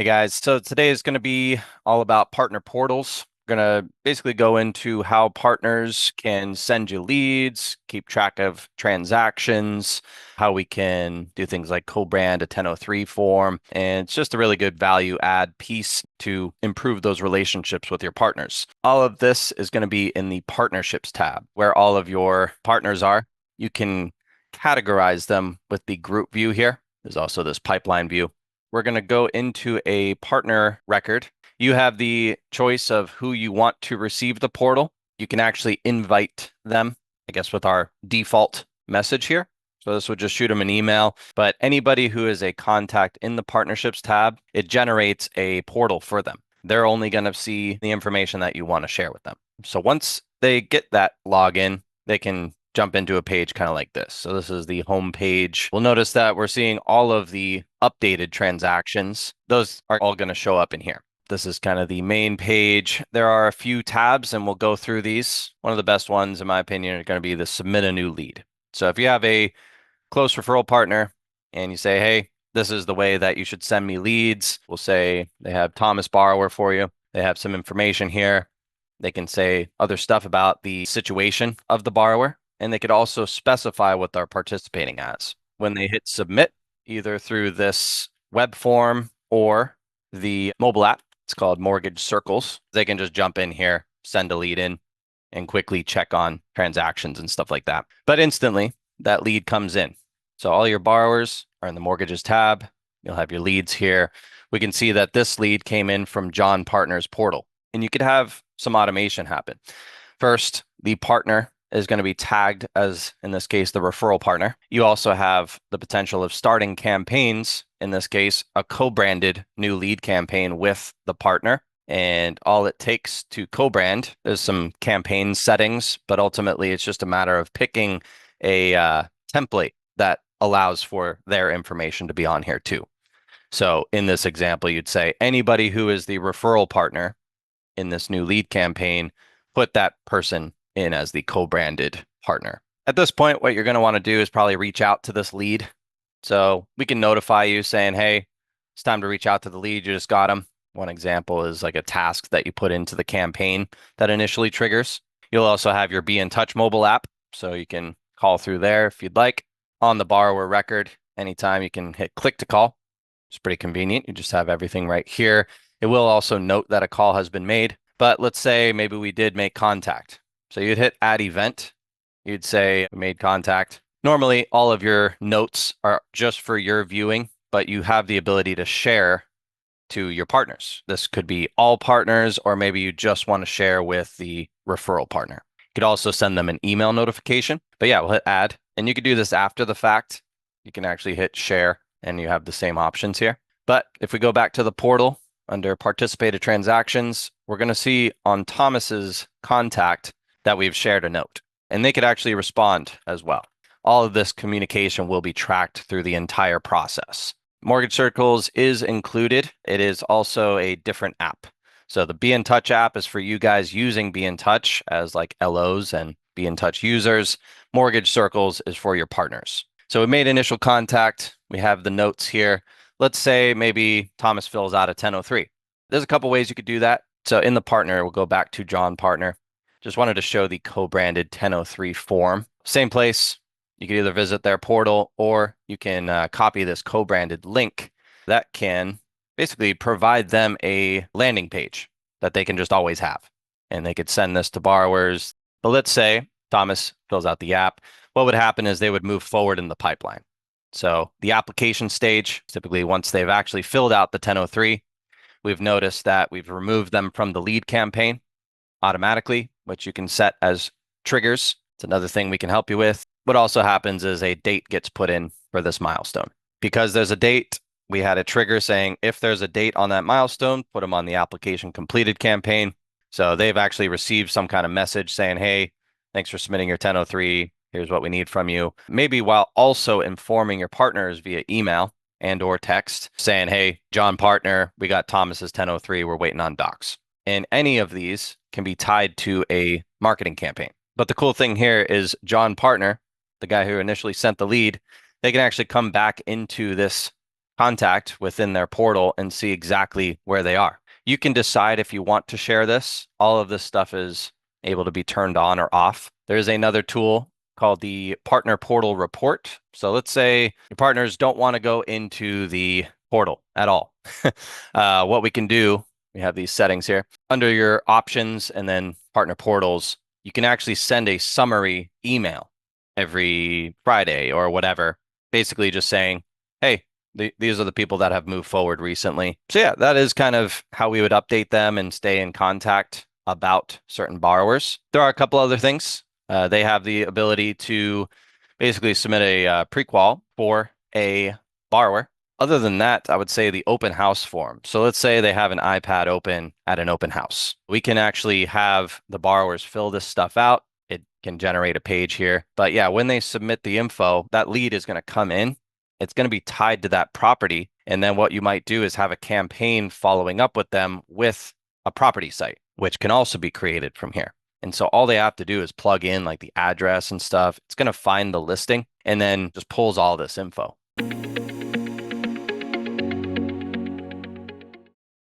Hey guys, so today is going to be all about partner portals. We're going to basically go into how partners can send you leads, keep track of transactions, how we can do things like co-brand a 1003 form, and it's just a really good value add piece to improve those relationships with your partners. All of this is going to be in the partnerships tab where all of your partners are. You can categorize them with the group view here. There's also this pipeline view. We're going to go into a partner record. You have the choice of who you want to receive the portal. You can actually invite them, I guess, with our default message here. So this would just shoot them an email. But anybody who is a contact in the partnerships tab, it generates a portal for them. They're only going to see the information that you want to share with them. So once they get that login, they can jump into a page kind of like this. So this is the home page. We'll notice that we're seeing all of the updated transactions. Those are all going to show up in here. This is kind of the main page. There are a few tabs and we'll go through these. One of the best ones, in my opinion, are going to be the submit a new lead. So if you have a close referral partner and you say, hey, this is the way that you should send me leads. We'll say they have Thomas Borrower for you. They have some information here. They can say other stuff about the situation of the borrower. And they could also specify what they're participating as. When they hit submit, either through this web form or the mobile app, it's called Mortgage Circles, they can just jump in here, send a lead in, and quickly check on transactions and stuff like that. But instantly, that lead comes in. So all your borrowers are in the Mortgages tab. You'll have your leads here. We can see that this lead came in from John Partner's portal. And you could have some automation happen. First, the partner is going to be tagged as, in this case, the referral partner. You also have the potential of starting campaigns, in this case, a co-branded new lead campaign with the partner. And all it takes to co-brand is some campaign settings, but ultimately it's just a matter of picking a template that allows for their information to be on here too. So in this example, you'd say anybody who is the referral partner in this new lead campaign, put that person in as the co-branded partner. At this point, what you're going to want to do is probably reach out to this lead. So we can notify you saying, hey, it's time to reach out to the lead. You just got them. One example is like a task that you put into the campaign that initially triggers. You'll also have your BNTouch mobile app, so you can call through there if you'd like. On the borrower record, anytime you can hit click to call. It's pretty convenient. You just have everything right here. It will also note that a call has been made, but let's say maybe we did make contact. So you'd hit add event. You'd say we made contact. Normally, all of your notes are just for your viewing, but you have the ability to share to your partners. This could be all partners, or maybe you just want to share with the referral partner. You could also send them an email notification. But yeah, we'll hit add. And you could do this after the fact. You can actually hit share and you have the same options here. But if we go back to the portal under participated transactions, we're going to see on Thomas's contact that we've shared a note, and they could actually respond as well. All of this communication will be tracked through the entire process. Mortgage Circles is included. It is also a different app. So the BNTouch app is for you guys using BNTouch as like LOs and BNTouch users. Mortgage Circles is for your partners. So we made initial contact. We have the notes here. Let's say maybe Thomas fills out a 1003. There's a couple ways you could do that. So in the partner, we'll go back to John Partner. Just wanted to show the co-branded 1003 form. Same place. You can either visit their portal or you can copy this co-branded link that can basically provide them a landing page that they can just always have. And they could send this to borrowers. But let's say Thomas fills out the app. What would happen is they would move forward in the pipeline. So the application stage, typically once they've actually filled out the 1003, we've noticed that we've removed them from the lead campaign automatically, which you can set as triggers. It's another thing we can help you with. What also happens is a date gets put in for this milestone. Because there's a date, we had a trigger saying if there's a date on that milestone, put them on the application completed campaign. So they've actually received some kind of message saying, hey, thanks for submitting your 1003. Here's what we need from you. Maybe while also informing your partners via email and or text saying, hey, John Partner, we got Thomas's 1003. We're waiting on docs. And any of these can be tied to a marketing campaign. But the cool thing here is John Partner, the guy who initially sent the lead, they can actually come back into this contact within their portal and see exactly where they are. You can decide if you want to share this. All of this stuff is able to be turned on or off. There's another tool called the Partner Portal Report. So let's say your partners don't want to go into the portal at all. What we can do, we have these settings here. Under your options and then partner portals, you can actually send a summary email every Friday or whatever, basically just saying, hey, these are the people that have moved forward recently. So yeah, that is kind of how we would update them and stay in contact about certain borrowers. There are a couple other things. They have the ability to basically submit a pre-qual for a borrower. Other than that, I would say the open house form. So let's say they have an iPad open at an open house. We can actually have the borrowers fill this stuff out. It can generate a page here. But yeah, when they submit the info, that lead is going to come in. It's going to be tied to that property. And then what you might do is have a campaign following up with them with a property site, which can also be created from here. And so all they have to do is plug in like the address and stuff. It's going to find the listing and then just pulls all this info.